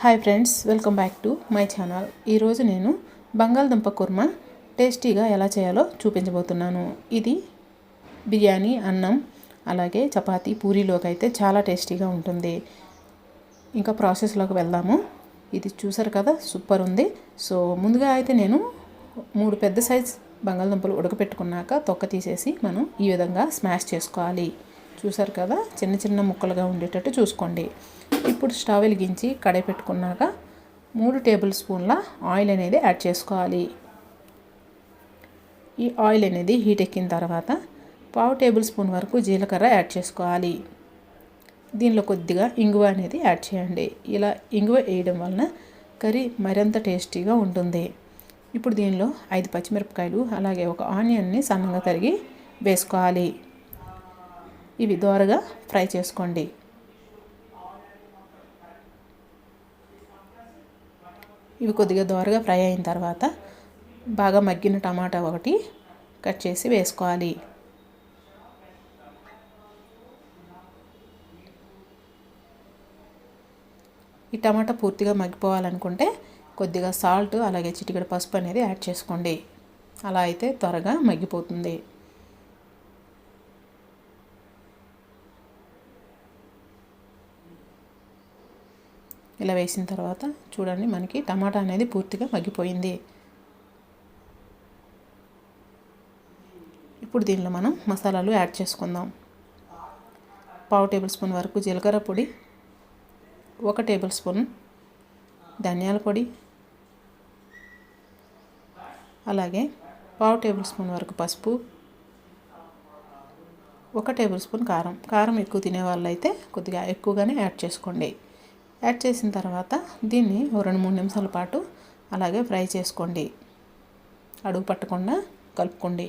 Hi friends, welcome back to my channel. ఈరోజు నేను బంగాళదుంప కుర్మా టేస్టీగా ఎలా చేయాలో చూపించబోతున్నాను. ఇది బిర్యానీ, అన్నం, అలాగే చపాతీ, పూరీలోకి అయితే చాలా టేస్టీగా ఉంటుంది. ఇంకా ప్రాసెస్లోకి వెళ్దాము. ఇది చూసారు కదా, సూపర్ ఉంది. సో ముందుగా అయితే నేను 3 పెద్ద సైజ్ బంగాళదుంపలు ఉడకపెట్టుకున్నాక తొక్క తీసేసి మనం ఈ విధంగా స్మాష్ చేసుకోవాలి. చూసారు కదా, చిన్న చిన్న ముక్కలుగా ఉండేటట్టు చూసుకోండి. ఇప్పుడు స్టవ్ వెలిగించి కడాయి పెట్టుకున్నాక 3 టేబుల్ స్పూన్ల ఆయిల్ అనేది యాడ్ చేసుకోవాలి. ఈ ఆయిల్ అనేది హీట్ ఎక్కిన తర్వాత 1/2 టేబుల్ స్పూన్ వరకు జీలకర్ర యాడ్ చేసుకోవాలి. దీనిలో కొద్దిగా ఇంగువ అనేది యాడ్ చేయండి. ఇలా ఇంగువ వేయడం వలన కర్రీ మరింత టేస్టీగా ఉంటుంది. ఇప్పుడు దీనిలో 5 పచ్చిమిరపకాయలు అలాగే ఒక ఆనియన్ని సన్నగా తరిగి వేసుకోవాలి. ఇవి దోరగా ఫ్రై చేసుకోండి. ఇవి కొద్దిగా దోరగా ఫ్రై అయిన తర్వాత బాగా మగ్గిన టమాటా ఒకటి కట్ చేసి వేసుకోవాలి. ఈ టమాటా పూర్తిగా మగ్గిపోవాలనుకుంటే కొద్దిగా సాల్ట్ అలాగే చిటికెడు పసుపు అనేది యాడ్ చేసుకోండి. అలా అయితే త్వరగా మగ్గిపోతుంది. ఇలా వేసిన తర్వాత చూడండి, మనకి టమాటా అనేది పూర్తిగా మగ్గిపోయింది. ఇప్పుడు దీనిలో మనం మసాలాలు యాడ్ చేసుకుందాం. 1/2 టేబుల్ స్పూన్ వరకు జీలకర్ర పొడి, 1 టేబుల్ స్పూన్ ధనియాల పొడి, అలాగే 1/2 టేబుల్ స్పూన్ వరకు పసుపు, 1 టేబుల్ స్పూన్ కారం ఎక్కువ తినే వాళ్ళు అయితే కొద్దిగా ఎక్కువగానే యాడ్ చేసుకోండి. యాడ్ చేసిన తర్వాత దీన్ని 2-3 నిమిషాల పాటు అలాగే ఫ్రై చేసుకోండి. అడుగు పట్టకుండా కలుపుకోండి.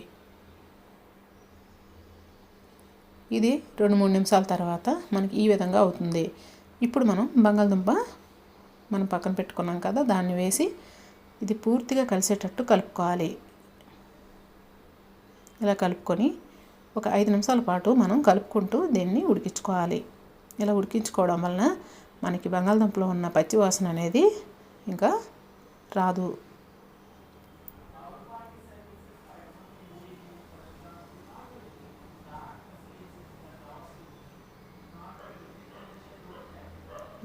ఇది 2-3 నిమిషాల తర్వాత మనకి ఈ విధంగా అవుతుంది. ఇప్పుడు మనం బంగాళదుంప పక్కన పెట్టుకున్నాం కదా, దాన్ని వేసి ఇది పూర్తిగా కలిసేటట్టు కలుపుకోవాలి. ఇలా కలుపుకొని ఒక 5 నిమిషాల పాటు మనం కలుపుకుంటూ దీన్ని ఉడికించుకోవాలి. ఇలా ఉడికించుకోవడం వలన మనకి బంగాళదుంపలో ఉన్న పచ్చి వాసన అనేది ఇంకా రాదు.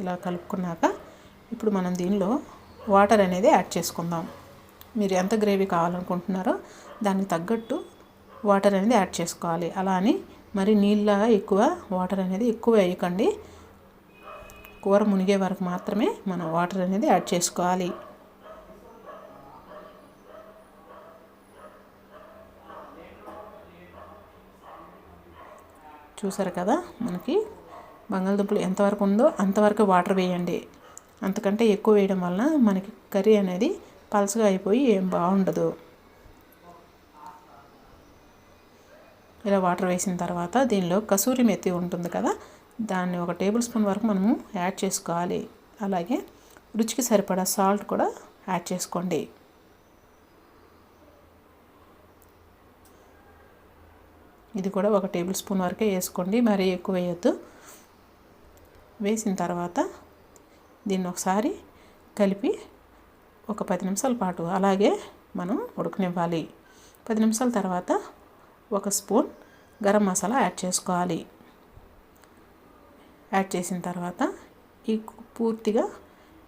ఇలా కలుపుకున్నాక ఇప్పుడు మనం దీనిలో వాటర్ అనేది యాడ్ చేసుకుందాం. మీరు ఎంత గ్రేవీ కావాలనుకుంటున్నారో దానికి తగ్గట్టు వాటర్ అనేది యాడ్ చేసుకోవాలి. అలా అని మరి నీళ్ళ ఎక్కువ వాటర్ అనేది ఎక్కువ వేయకండి. కూర మునిగే వరకు మాత్రమే మనం వాటర్ అనేది యాడ్ చేసుకోవాలి. చూసారు కదా, మనకి బంగాళదుంపలు ఎంతవరకు ఉందో అంతవరకు వాటర్ వేయండి. అంతకంటే ఎక్కువ వేయడం వలన మనకి కర్రీ అనేది పలసగా అయిపోయి ఏం బాగుండదు. ఇలా వాటర్ వేసిన తర్వాత దీనిలో కసూరి మెత్తి ఉంటుంది కదా, దాన్ని 1 టేబుల్ స్పూన్ వరకు మనము యాడ్ చేసుకోవాలి. అలాగే రుచికి సరిపడా సాల్ట్ కూడా యాడ్ చేసుకోండి. ఇది కూడా 1 టేబుల్ స్పూన్ వరకే వేసుకోండి, మరీ ఎక్కువ వేయొద్దు. వేసిన తర్వాత దీన్ని ఒకసారి కలిపి ఒక 10 నిమిషాల పాటు అలాగే మనం ఉడకనివ్వాలి. 10 నిమిషాల తర్వాత 1 స్పూన్ గరం మసాలా యాడ్ చేసుకోవాలి. యాడ్ చేసిన తర్వాత ఈ పూర్తిగా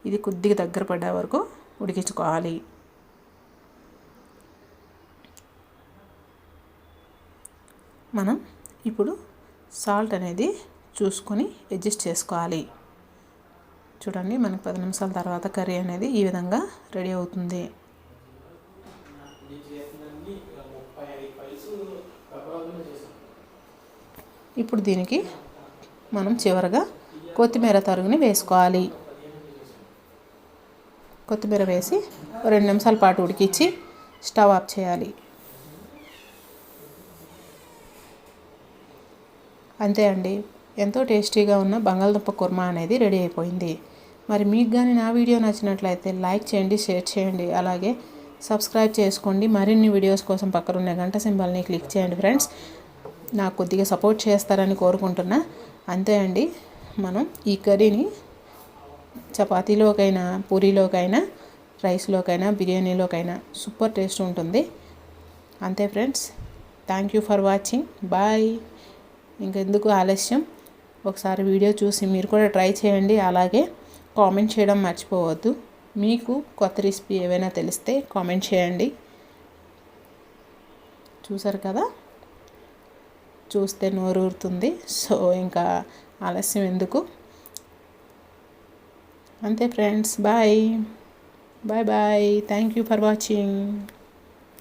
ఇది కొద్దిగా దగ్గర పడే వరకు ఉడికించుకోవాలి. మనం ఇప్పుడు సాల్ట్ అనేది చూసుకొని అడ్జస్ట్ చేసుకోవాలి. చూడండి, మనకు 10 నిమిషాల తర్వాత కర్రీ అనేది ఈ విధంగా రెడీ అవుతుంది. ఇప్పుడు దీనికి మనం చివరగా కొత్తిమీర తరుగుని వేసుకోవాలి. కొత్తిమీర వేసి 2 నిమిషాల పాటు ఉడికించి స్టవ్ ఆఫ్ చేయాలి. అంతే అండి, ఎంతో టేస్టీగా ఉన్న బంగాళదుంప కుర్మా అనేది రెడీ అయిపోయింది. మరి మీకు కానీ నా వీడియో నచ్చినట్లయితే లైక్ చేయండి, షేర్ చేయండి, అలాగే సబ్స్క్రైబ్ చేసుకోండి. మరిన్ని వీడియోస్ కోసం పక్కన ఉన్న గంట సింబల్ని క్లిక్ చేయండి ఫ్రెండ్స్. నాకు కొద్దిగా సపోర్ట్ చేస్తారని కోరుకుంటున్నా. అంతే అండి, మనం ఈ కర్రీని చపాతీలోకైనా, పూరీలోకైనా, రైస్లోకైనా, బిర్యానీలోకైనా సూపర్ టేస్ట్ ఉంటుంది. అంతే friends, thank you for watching. Bye. ఇంకెందుకు ఆలస్యం, ఒకసారి వీడియో చూసి మీరు కూడా ట్రై చేయండి. అలాగే కామెంట్ చేయడం మర్చిపోవద్దు. మీకు కొత్త రెసిపీ ఏవైనా తెలిస్తే కామెంట్ చేయండి. చూసారు కదా, చూస్తే నోరు ఊరుతుంది. సో ఇంకా ఆలస్యం ఎందుకు. అంతే friends, bye bye bye. Thank you for watching.